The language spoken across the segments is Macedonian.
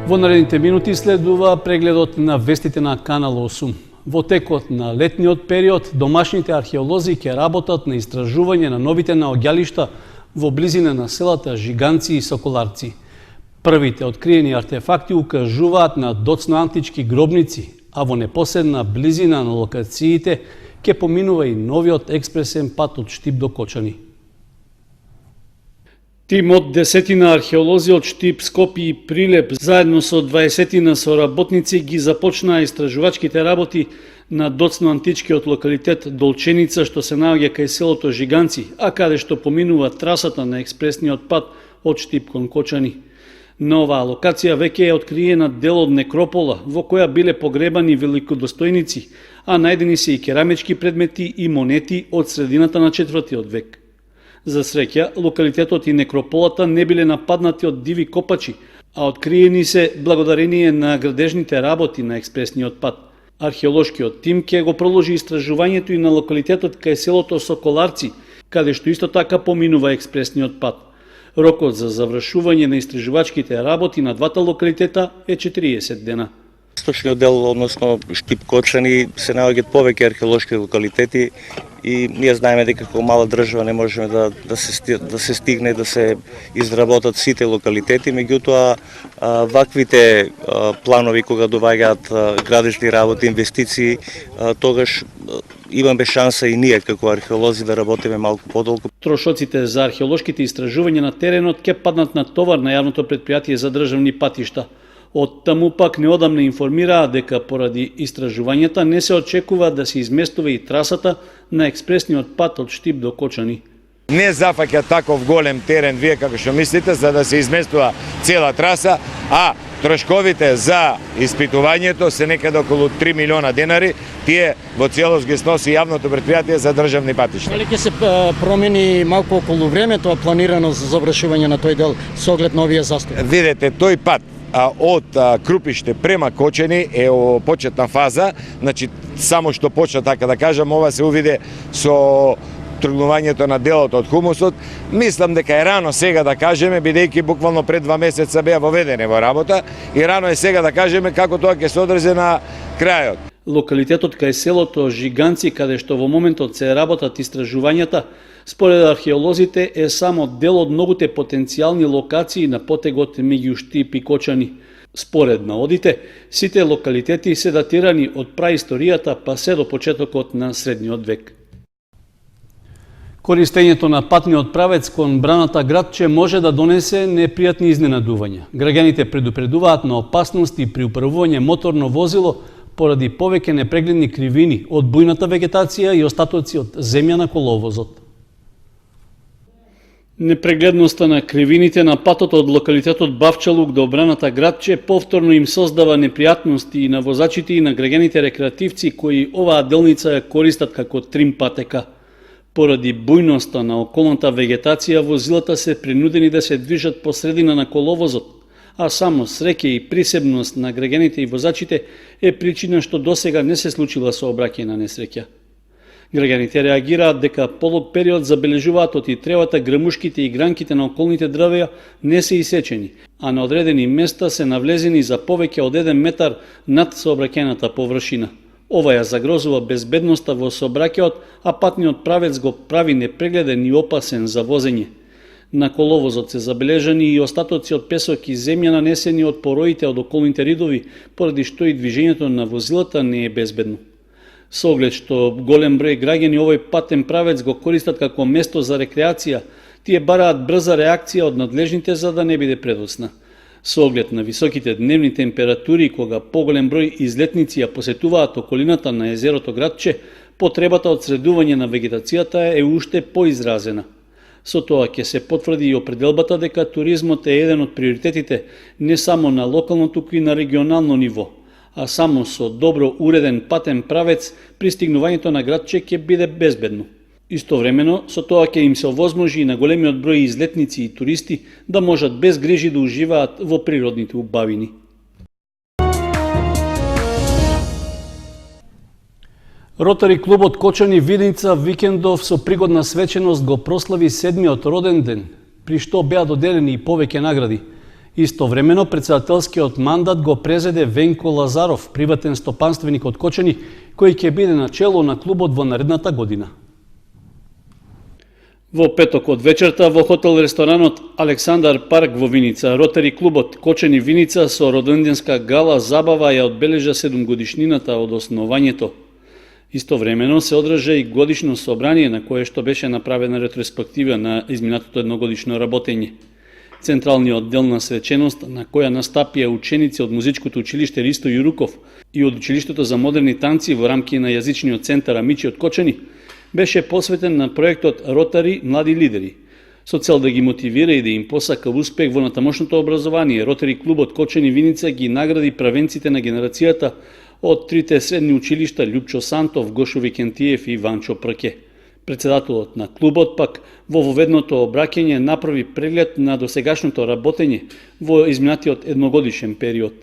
Во наредните минути следува прегледот на вестите на Канал 8. Во текот на летниот период, домашните археолози ќе работат на истражување на новите наоѓалишта во близина на селата Жиганци и Соколарци. Првите откриени артефакти укажуваат на доцно антички гробници, а во непосредна близина на локациите ќе поминува и новиот експресен пат од Штип до Кочани. Тим од 10 археолози од Штип, Скопје и Прилеп, заедно со 20 соработници ги започнаа истражувачките работи на доцно античкиот локалитет Долченица, што се наоѓа кај селото Жиганци, а каде што поминува трасата на експресниот пат од Штип кон Кочани. На оваа локација веќе е откриена дел од некропола, во која биле погребани великодостојници, а најдени се и керамички предмети и монети од средината на 4 век. За среќа, локалитетот и некрополата не биле нападнати од диви копачи, а откриени се благодарение на градежните работи на експресниот пат. Археолошкиот тим ќе го продолжи истражувањето и на локалитетот кај селото Соколарци, каде што исто така поминува експресниот пат. Рокот за завршување на истражувачките работи на двата локалитета е 40 дена. Источниот дел, односно Штип Кочани, се наоѓаат повеќе археолошки локалитети и ние знаеме дека како мала држава не можеме да се стигне да се изработат сите локалитети, меѓутоа ваквите планови кога доаѓаат градежни работи, инвестиции, тогаш имаме шанса и ние како археолози да работиме малку подолго. Трошоците за археолошките истражувања на теренот ќе паднат на товар на јавното претпријатие за државни патишта. Од таму пак неодамна информираа дека поради истражувањата не се очекува да се изместува и трасата на експресниот пат од Штип до Кочани. Не зафаќа таков голем терен, вие како што мислите, за да се изместува цела траса, а трошковите за испитувањето се некаде околу 3 милиона денари, тие во целост ги сноси јавното претпријатие за државни патишта. Дали ќе се промени малку околу времето планирано за завршување на тој дел со оглед на овие застои? Видете, тој пат од Крупиште према Кочани е о почетна фаза, значи само што почна, така да кажам, ова се увиде со тргнувањето на делот од хумусот. Мислам дека е рано сега да кажеме, бидејќи буквално пред 2 месеца беа воведени во работа, и рано е сега да кажеме како тоа ќе се одржи на крајот. Локалитетот кај селото Жиганци, каде што во моментот се работат истражувањата, според археолозите е само дел од многуте потенцијални локации на потегот меѓу Штип и Кочани. Според наодите, сите локалитети се датирани од праисторијата па се до почетокот на средниот век. Користењето на патниот правец кон браната градче може да донесе непријатни изненадувања. Граѓаните предупредуваат на опасности при управување моторно возило поради повеќе непрегледни кривини од бујната вегетација и остатоци од земја на коловозот. Непрегледноста на кривините на патот од локалитетот Бавчалук до браната градче повторно им создава непријатности и на возачите и на граѓаните рекреативци кои оваа делница ја користат како трим патека. Поради бујноста на околната вегетација, возилата се принудени да се движат по средина на коловозот, а само среќа и присебност на граѓаните и возачите е причина што досега не се случила сообраќајна несреќа. Граѓаните реагираат дека полог период забележуваат од и тревата, грмушките и гранките на околните дрвеја не се исечени, а на одредени места се навлезени за повеќе од 1 метар над сообраќајната површина. Ова ја загрозува безбедноста во сообраќајот, а патниот правец го прави непрегледен и опасен за возење. На коловозот се забележани и остатоци од песок и земја нанесени од пороите од околните ридови, поради што и движењето на возилата не е безбедно. Со оглед што голем број граѓани овој патен правец го користат како место за рекреација, тие бараат брза реакција од надлежните за да не биде предоцна. Со оглед на високите дневни температури, кога поголем број излетници ја посетуваат околината на езерото градче, потребата од средување на вегетацијата е уште поизразена. Со тоа ќе се потврди и определбата дека туризмот е еден од приоритетите не само на локално, туку и на регионално ниво, а само со добро уреден патен правец пристигнувањето на градче ќе биде безбедно. Истовремено, со тоа ќе им се овозможи и на големиот број излетници и туристи да можат без грижи да уживаат во природните убавини. Ротари клубот Кочани Видница викендов со пригодна свеченост го прослави 7-миот роден ден, при што беа доделени и повеќе награди. Истовремено, председателскиот мандат го презеде Венко Лазаров, приватен стопанственик од Кочани, кој ќе биде на чело на клубот во наредната година. Во петок од вечерта во хотел-ресторанот Александар Парк во Виница, Ротари клубот Кочани Виница со роденденска гала забава ја одбележа 7 годишнината од основањето. Истовремено се одржа и годишно собрание на кое што беше направена ретроспектива на изминатото едногодишно работење. Централниот дел на свеченост на која настапија ученици од музичкото училиште Ристо Јуруков и од училиштето за модерни танци во рамки на јазичниот центар Амичи од Кочани беше посветен на проектот Ротари млади лидери. Со цел да ги мотивира и да им посака успех во натамошното образование, Ротари клубот Кочани Виница ги награди правенците на генерацијата од трите средни училишта Љупчо Сантов, Гошо Викентиев и Ванчо Прке. Председателот на клубот пак во воведното обраќање направи преглед на досегашното работење во изминатиот едногодишен период.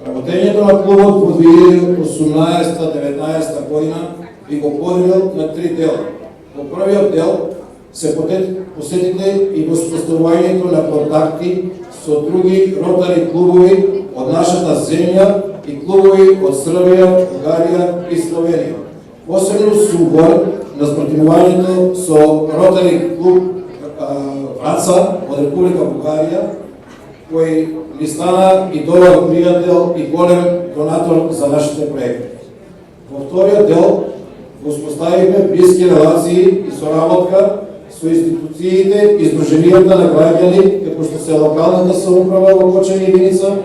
Работењето на клубот во 2018-19 година би го поделил на три дела. Во првиот дел се посетите и воспоставувањето на контакти со други ротари клубови од нашата земја и клубови од Србија, Бугарија и Словенија. Посебно субор на спротивувањето со ротари клуб Франца од Република Бугарија, кој ни стана и добар пријател и голем донатор за нашите проекти. Во вториот дел успоставивме блиски релации и соработка со институциите и здруженијата на граѓани, како што се локалната самоуправа во Кочани и Виница,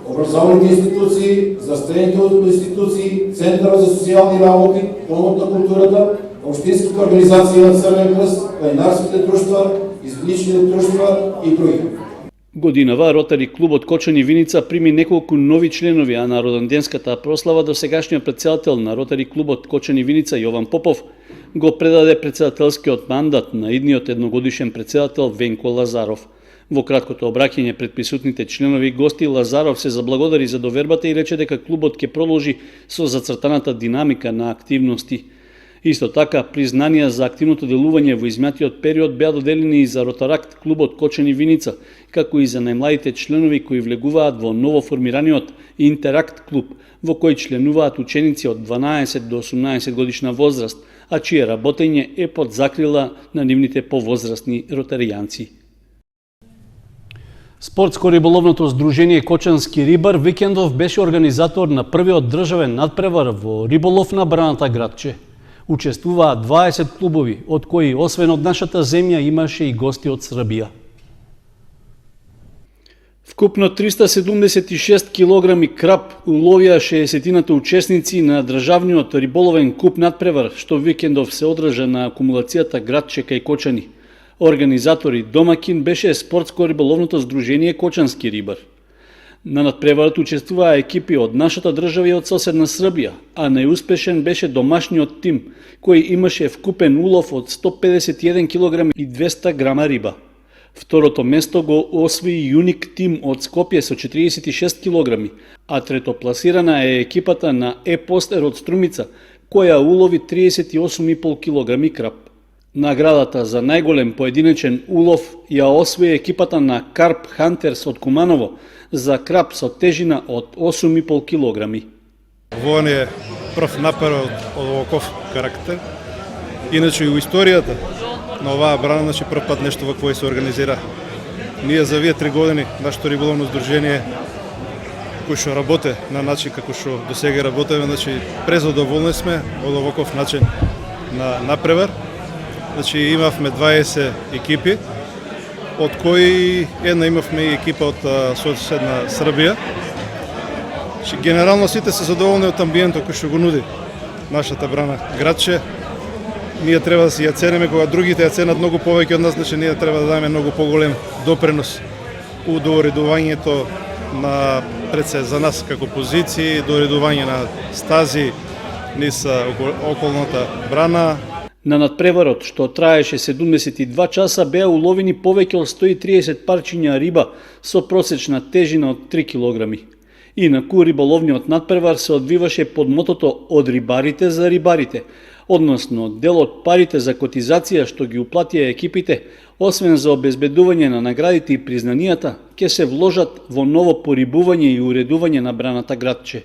образовните институции, здравствените институции, Центарот за социјални работи, Домот на културата, општинските организации на Црвен крст, планинарските друштва, изгличните друштва и други. Годинава Ротари клубот Кочани Виница прими неколку нови членови, а на роденденската прослава до сегашниот председател на Ротари клубот Кочани Виница Јован Попов го предаде председателскиот мандат на идниот едногодишен председател Венко Лазаров. Во краткото обраќање пред присутните членови гости Лазаров се заблагодари за довербата и рече дека клубот ќе продолжи со зацртаната динамика на активности. Исто така, признанија за активното делување во изминатиот период беа доделени и за Ротаракт клубот Кочани Виница, како и за најмладите членови кои влегуваат во новоформираниот Интеракт клуб, во кој членуваат ученици од 12 до 18 годишна возраст, а чие работење е под закрила на нивните повозрастни ротаријанци. Спортско-риболовното здружение Кочански рибар викендов беше организатор на првиот државен надпревар во риболов на браната градче. Учествуваа 20 клубови, од кои освен од нашата земја имаше и гости од Србија. Вкупно 376 килограми краб уловија 60-тината учесници на државниот риболовен куп надпревар, што викендов се одржа на акумулацијата градче кај Кочани. Организатори домакин беше спортско-риболовното здружение Кочански рибар. На надпреварот учествуваа екипи од нашата држава и од соседна Србија, а најуспешен беше домашниот тим, кој имаше вкупен улов од 151 кг и 200 грама риба. Второто место го освои Юник тим од Скопје со 46 кг, а третопласирана е екипата на Е-Постер од Струмица, која улови 38,5 кг краб. Наградата за најголем поединечен улов ја освои екипата на Карп Хантерс од Куманово за краб со тежина од 8,5 кг. Во е прв напор од оваков карактер. Иначе и у историјата на оваа брана, значи прв пат нешто вакво се организира. Ние за овие 3 години нашето риболовно здружение кој што работе на начин како што досега работеме, значи презадоволни сме од оваков начин на напревар. Значи имавме 20 екипи, од кои една имавме и екипа од соседна Србија. Значи, генерално сите се задоволни од амбиентот кој што го нуди нашата брана градче. Ние треба да си ја цениме кога другите ја ценат многу повеќе од нас, значи ние треба да дадеме многу поголем допринос у доуредувањето на пред се за нас како позиции, доуредување на стази низ околната брана. На надпреварот, што траеше 72 часа, беа уловени повеќе од 130 парчиња риба со просечна тежина од 3 кг. Инаку риболовниот надпревар се одвиваше под мотото од рибарите за рибарите, односно дел од парите за котизација што ги уплатија екипите, освен за обезбедување на наградите и признанијата, ќе се вложат во ново порибување и уредување на браната Градче.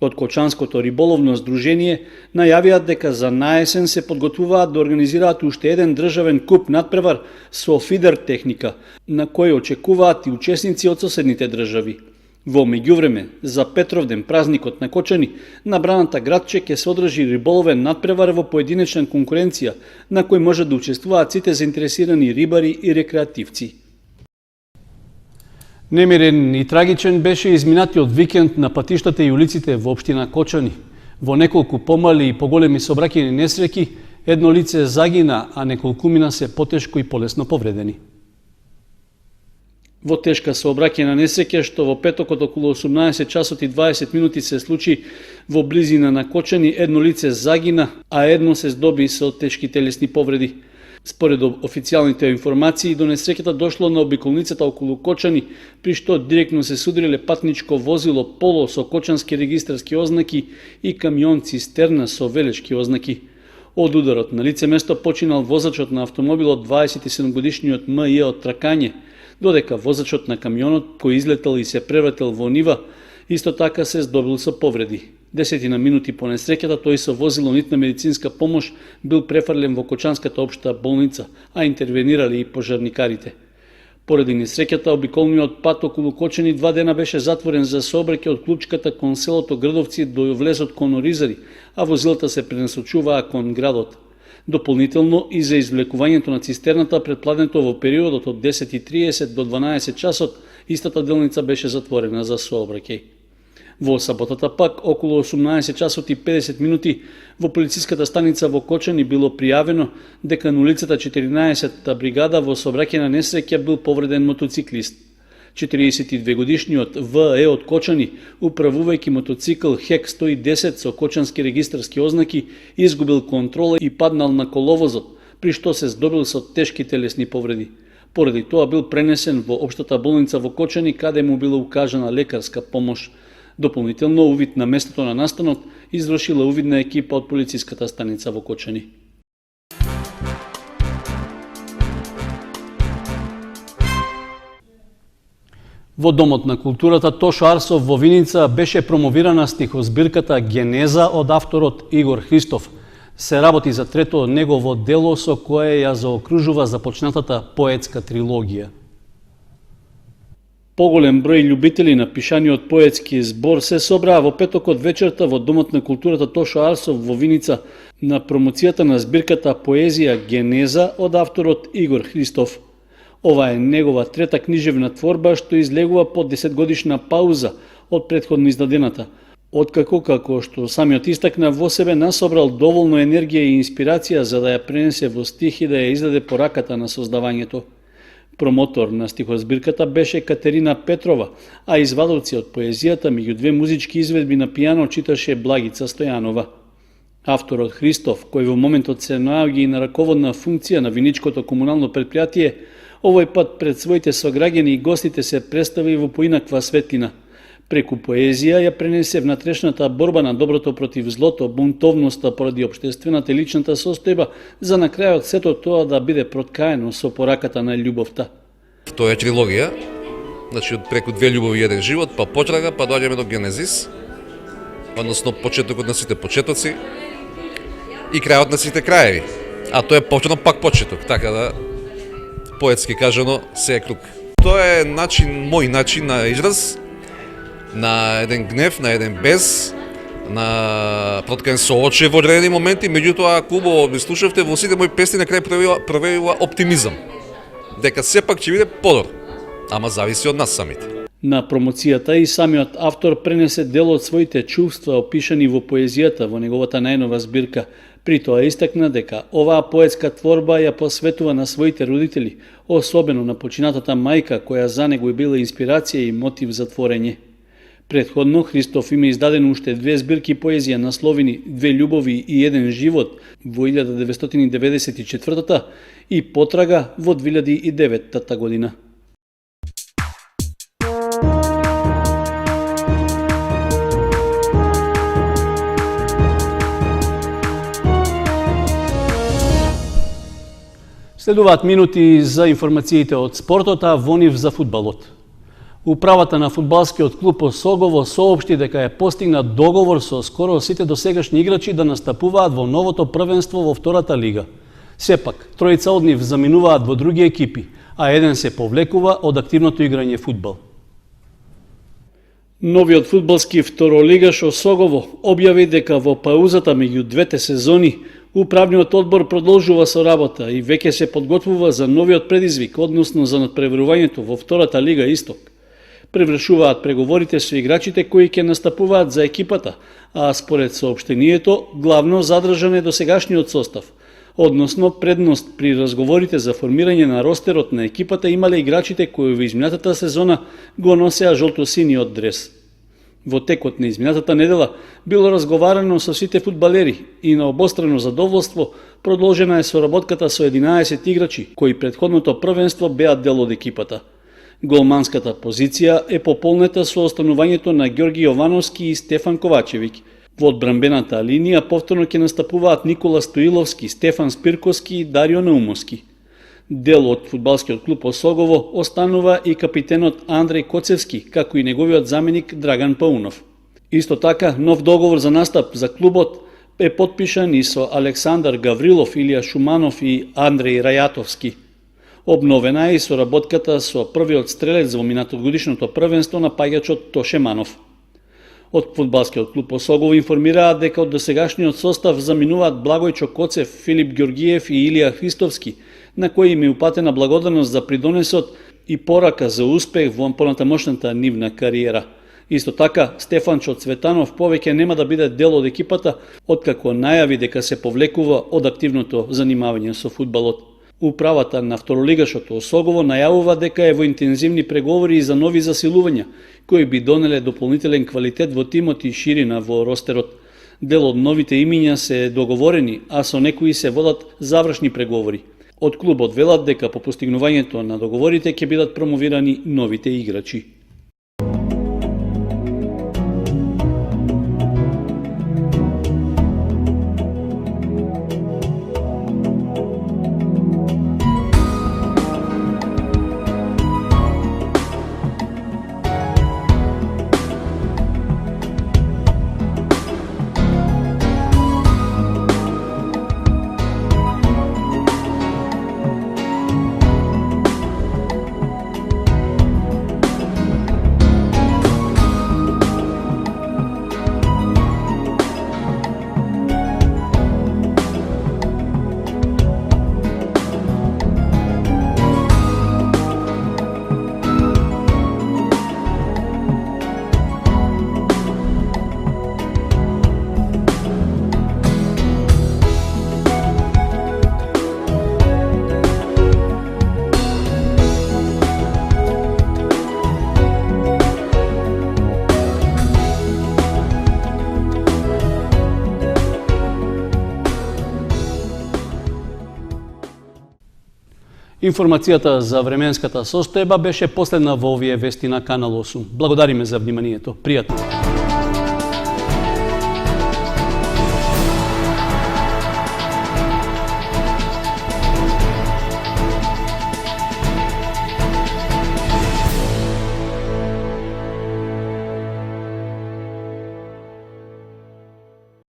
Од Кочанското риболовно здружение најавиат дека за наесен се подготвуваат да организираат уште еден државен куп надпревар со фидер техника, на кој очекуваат и учесници од соседните држави. Во меѓувреме, за Петровден, празникот на Кочани, на браната Градче ќе се одржи риболовен надпревар во поединечна конкуренција, на кој може да учествуваат сите заинтересирани рибари и рекреативци. Немирен и трагичен беше изминатиот викенд на патиштата и улиците во општина Кочани. Во неколку помали и поголеми сообраќајни несреќи, едно лице загина, а неколкумина се потешко и полесно повредени. Во тешка сообраќајна несреќа што во петокот околу 18 часот и 20 минути се случи во близина на Кочани, едно лице загина, а едно се здоби со тешки телесни повреди. Според официјалните информации, до несреќата дошло на обиколницата околу Кочани, при што директно се судриле патничко возило Поло со кочански регистарски ознаки и камион цистерна со велешки ознаки. Од ударот на лице место починал возачот на автомобилот 27-годишниот МЈ од Тракање, додека возачот на камионот кој излетел и се превратил во нива, исто така се здобил со повреди. 10 минути по несреќата тој со возило нитна медицинска помош бил префрлен во Кочанската општа болница, а интервенирали и пожарникарите. Поради несреќата, обиколниот пат околу Кочани 2 дена беше затворен за сообраќај од клучката кон селото Грдовци до влезот кон Оризари, а возилата се пренасочуваа кон градот. Дополнително и за извлекувањето на цистерната предпладнето во периодот од 10:30 до 12 часот, истата делница беше затворена за сообраќај. Во саботата пак, околу 18 часот и 50 минути, во полициската станица во Кочани било пријавено дека на улицата 14-та бригада во сообраќајна несреќа бил повреден мотоциклист. 42-годишниот ВЕ од Кочани, управувајќи мотоцикл ХЕК 110 со кочански регистарски ознаки, изгубил контрола и паднал на коловозот, при што се здобил со тешки телесни повреди. Поради тоа бил пренесен во општата болница во Кочани, каде му била укажана лекарска помош. Дополнително увид на местото на настанот извршила увидна екипа од полициската станица во Кочани. Во Домот на културата Тошо Арсов во Виница беше промовирана стихозбирката Генеза од авторот Игор Христов. Се работи за трето негово дело со кое ја заокружува започнатата поетска трилогија. Поголем број љубители на пишаниот поетски збор се собраа во петокот вечерта во Домот на културата Тошо Арсов во Виница на промоцијата на збирката поезија Генеза од авторот Игор Христов. Ова е негова трета книжевна творба што излегува по 10-годишна пауза од претходно издадената, откако, како што самиот истакна, во себе насобрал доволно енергија и инспирација за да ја пренесе во стих и да ја издаде по раката на создавањето. Промотор на стихозбирката беше Катерина Петрова, а извадовци од поезијата меѓу две музички изведби на пијано читаше Благица Стојанова. Авторот Христов, кој во моментот се наоѓа и на раководна функција на Виничкото комунално предпријатие, овој пат пред своите сограѓани и гостите се представи во поинаква светлина. Преку поезија ја пренесе внатрешната борба на доброто против злото, бунтовноста поради општествената и личната состојба, за на крајот сето тоа да биде проткаено со пораката на љубовта. Тоа е трилогија, значи од преку две љубови и еден живот, па потрага, па доаѓаме до Генезис, односно почетокот на сите почетоци и крајот на сите краеви. А тоа е повторно пак почеток, така да поетски кажано се е круг. Тоа е мој начин на израз, на еден гнев, на еден бес, на проткан со очи во одредени моменти, меѓутоа ако убаво ми слушавте, во сите мои песни на крај проявила оптимизам, дека сепак ќе биде подобро, ама зависи од нас самите. На промоцијата и самиот автор пренесе дел од своите чувства опишани во поезијата во неговата најнова збирка. При тоа истакна дека оваа поетска творба ја посветува на своите родители, особено на починатата мајка која за него била инспирација и мотив за творење. Предходно Христов има издадено уште две збирки поезија насловени Две љубови и еден живот во 1994 и Потрага во 2009 година. Следуваат минути за информациите од спортот, а во нив за фудбалот. Управата на фудбалскиот клуб Осогово соопшти дека е постигнат договор со скоро сите досегашни играчи да настапуваат во новото првенство во втората лига. Сепак, тројца од нив заминуваат во други екипи, а еден се повлекува од активното играње фудбал. Новиот фудбалски второлигаш Осогово објави дека во паузата меѓу двете сезони управниот одбор продолжува со работа и веќе се подготвува за новиот предизвик, односно за надпреварувањето во втората лига Исток. Превршуваат преговорите со играчите кои ќе настапуваат за екипата, а според соопштението, главно задржан е досегашниот состав, односно предност при разговорите за формирање на ростерот на екипата имале играчите кои во изминатата сезона го носеа жолто-синиот дрес. Во текот на изминатата недела било разговарано со сите фудбалери и на обострано задоволство продолжена е соработката со 11 играчи кои претходното првенство беа дел од екипата. Голманската позиција е пополнета со останувањето на Ѓорги Јовановски и Стефан Ковачевиќ. Во одбранбената линија повторно ќе настапуваат Никола Стоиловски, Стефан Спирковски и Дарио Наумовски. Дел од фудбалскиот клуб Осогово останува и капитенот Андреј Коцевски, како и неговиот заменик Драган Паунов. Исто така, нов договор за настап за клубот е потпишан и со Александар Гаврилов, Илија Шуманов и Андреј Рајатовски. Обновена е и соработката со првиот стрелец во минатогодишното првенство на паѓачот Тоше Манов. Од фудбалскиот клуб Осогово информираат дека од досегашниот состав заминуваат Благојчо Коцев, Филип Ѓоргиев и Илија Христовски, на кои им е упатена благодарност за придонесот и порака за успех во понатамошната нивна кариера. Исто така, Стефанчо Цветанов повеќе нема да биде дел од екипата, откако најави дека се повлекува од активното занимавање со фудбалот. Управата на второлигашот Осогово најавува дека е во интензивни преговори за нови засилувања, кои би донеле дополнителен квалитет во тимот и ширина во ростерот. Дел од новите имиња се договорени, а со некои се водат завршни преговори. Од клубот велат дека по постигнувањето на договорите ќе бидат промовирани новите играчи. Информацијата за временската состојба беше последна во овие вести на Канал 8. Благодариме за вниманието. Пријатно!